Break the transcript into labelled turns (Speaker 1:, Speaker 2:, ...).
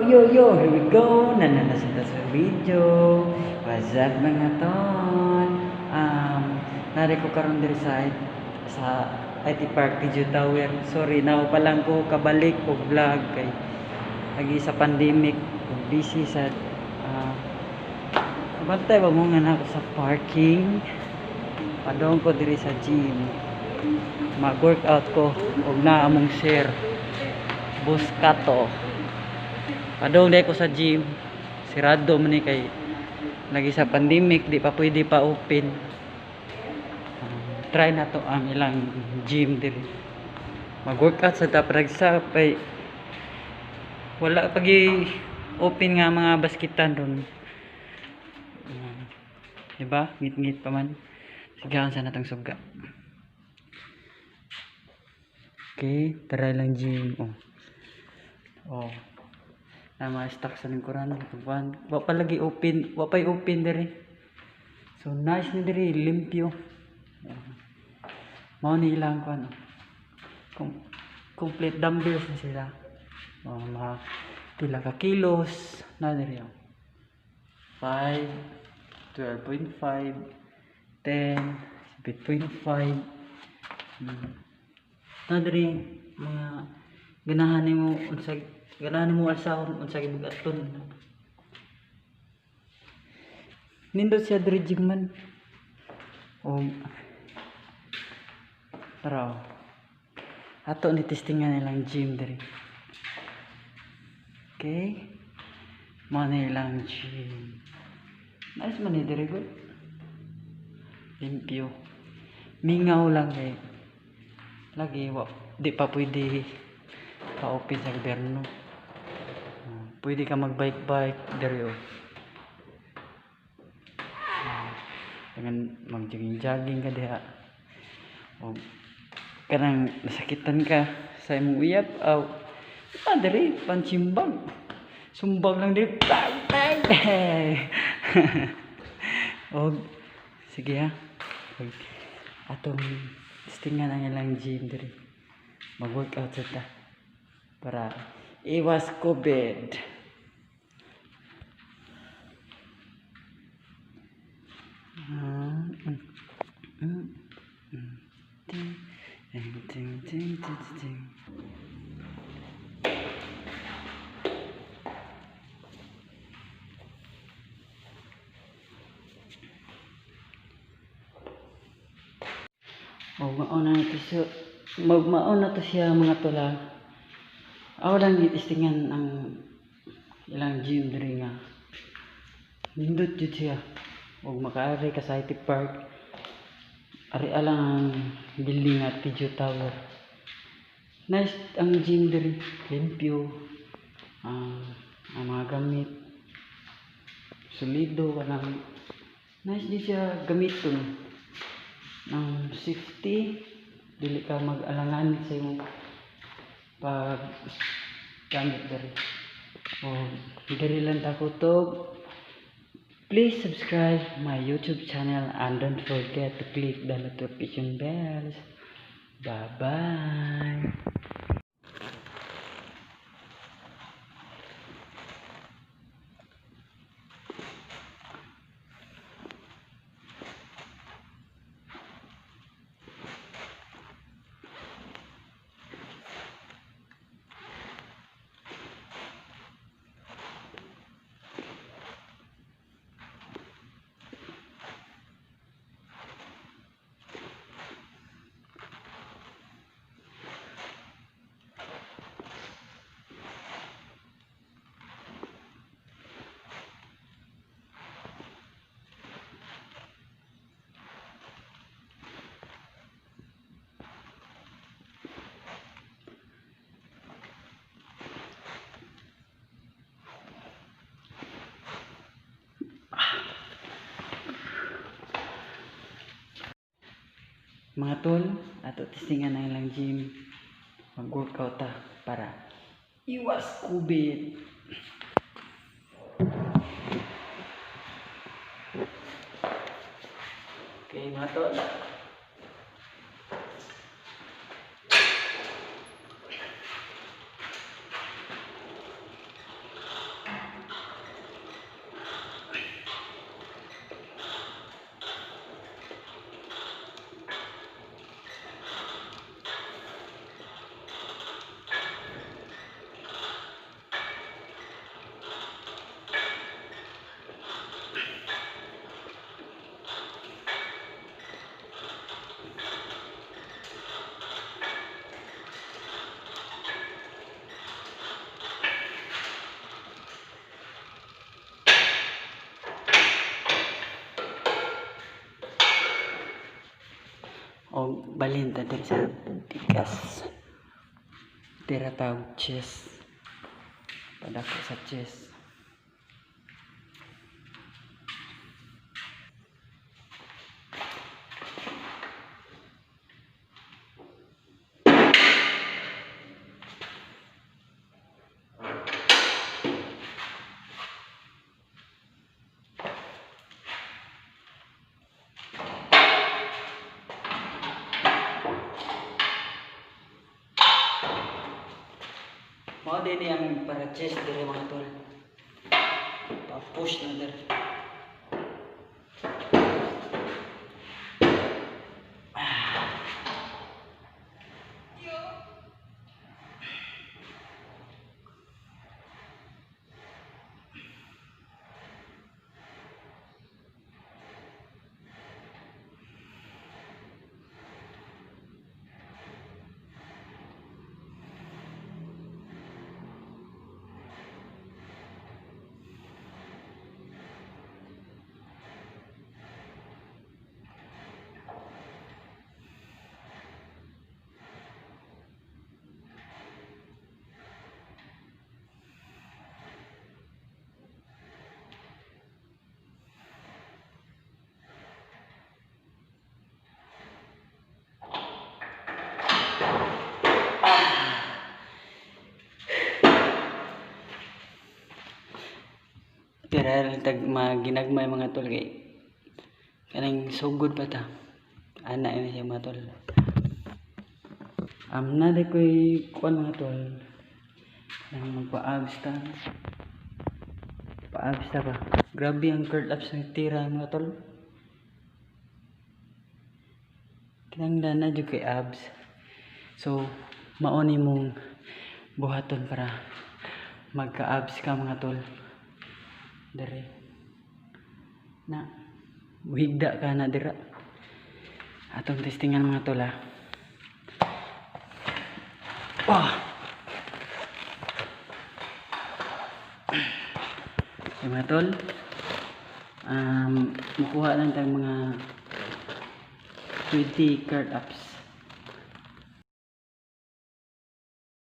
Speaker 1: yo, here we go. Nananasunta sa video. What's up mga ton? Nari ko karon diri sa IT Park Tijo Tower. Sorry, now pa lang ko kabalik og vlog kay lagi sa pandemic, busy sa bantay ba mo nga ako sa parking. Padong ko diri sa gym. Mag-workout ko og naa among share. Buskato. Padong day ko sa gym. Sirado man ni kay lagi sa pandemic, di pa pwede pa open. Try na to ang ilang gym diri. Mag-workout sa tapragsa pay wala pagi open nga mga basketan ron. Diba? Ngit-ngit pa man. Sigahan sa natang suga. Okay, try lang gym. Oh. Na ma-stuck sa lingkuran. Wa pa lagi open, wa pa'y open diri. So nice ni diri, limpyo. Mao ni ilang ko complete dumbbells na sila. Mga pila ka kilos na diri. 5, 12.5, 10, 8.5. Na diri mga ganahan nimo unsay ganahan mo asahon unsa gibugaton. Nindot siya diri jigman. Tara. Ato ni testingan nilang gym diri. Okay. Mana nilang gym. Nice man ni diri good. Limpyo. Mingaw lang kay lagi di pa pwede pa-open sa gobyerno. Pwede ka mag-bike diri dengan mag-jogging ka diha. Kanang nasakitan ka sa imong uyab diri pansimbag. Sumbag lang diri. Sige ha. Atong testingan ang ilang gym diri. Mag-workout ta para iwas COVID. Magmaon na to siya mga tula. Ako lang itistingan ang ilang gym diri nga. Nindot jud siya. Og makaari ka sa IT Park. Ari alang ang building at Tijo Tower. Nice ang gym diri. Limpyo. Ang mga gamit. Solido kanang nice di siya gamiton. Ang safety dili ka mag-alangan sa imong pag gamit diri. Diri lang ta kutob. Please subscribe my YouTube channel and don't forget to click the notification bells. Bye bye. Mga tol, ato testingan na ilang gym. Mag-workout ta para iwas COVID. Okay mga tol. balhin ta diri sa tikas. Tira tawag chest. Padako sa chest. Mao din yang para chest diri mga tol. Pa-push na diri. Pero tag maginagmay mga tol kay kanang sugod pa ta. Ana ini siya mga tol. Nade ko'y kuan mga tol. Nang magpa-abs ta. Pa-abs ta ba? Grabe ang curl ups ng tira mga tol. Kinanglan na jud kay abs. So mauni mong buhaton para magka-abs ka mga tol. Dari na wigda ka na dira atong testingan mga tol ha. Okay, mga tol, makuha lang tayong mga 20 curl ups.